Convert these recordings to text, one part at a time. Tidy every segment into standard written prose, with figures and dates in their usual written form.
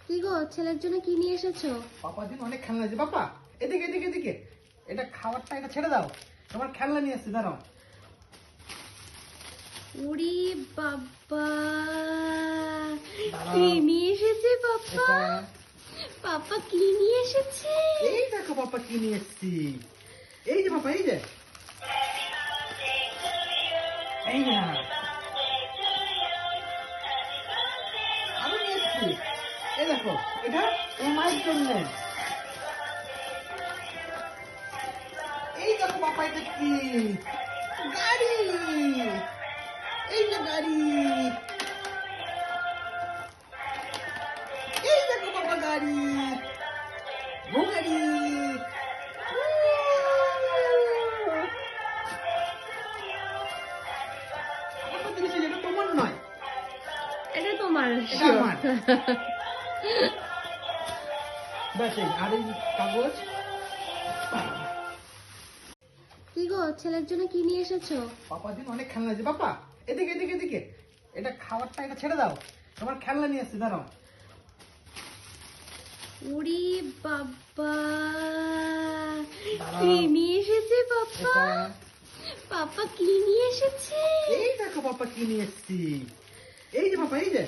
কি গো, ছেলের জন্য কি নিয়ে এসেছো? পাপার জন্য অনেক খেলনা আছে। পাপা এদিকে এদিকে এদিকে, এটা খাবারটা এটা ছেড়ে দাও, তোমার খেলনা নিয়ে এসছি, দাঁড়াও। ওরে বাবা, দাঁড়াও। কি নিয়ে এসেছে পাপা? এটা- পাপা কি নিয়ে এসেছে? এই দেখো পাপা কি নিয়ে এসছি। এই যে পাপা, এই যে এই না, আরো নিয়ে এসছি। এই দেখো, এটা তোমার মায়ের জন্য। এই দেখো পাপা, এটা কি? গাড়ি। এই যে গাড়ি, এই দেখো পাপা গাড়ি, ও গাড়ি। পাপা জিনিস এটা তোমার নয়, এটা তোমার। এটা আমার। ব্যাস এই, আর এই কাগজ। কি গো, ছেলের জন্য কি নিয়ে এসেছো? পাপার জন্য অনেক খেলনা আছে। পাপা এদিকে এদিকে এদিকে, এটা খাবারটা এটা ছেড়ে দাও, তোমার খেলনা নিয়ে এসছি, দাঁড়াও। ওরে বাবা, দাঁড়াও। কি নিয়ে এসেছে পাপা? এটা- পাপা কি নিয়ে এসেছে? এই দেখো পাপা কি নিয়ে এসছি। এই যে পাপা, এই যে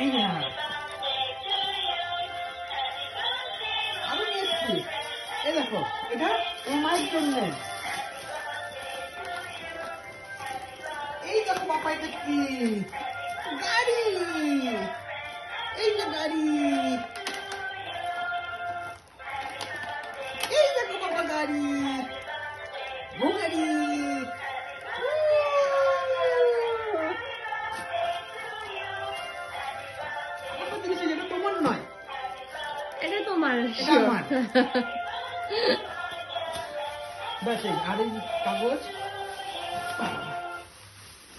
এই না, আরো নিয়ে এসছি। এই দেখো, এটা তোমার মায়ের জন্য। এই দেখো পাপা, এটা কি? গাড়ি। এই যে গাড়ি, এই দেখো পাপা গাড়ি, ও গাড়ি। পাপা জিনিস এটা তোমার নয়, এটা তোমার। এটা আমার। ব্যাস এই, আর এই কাগজ।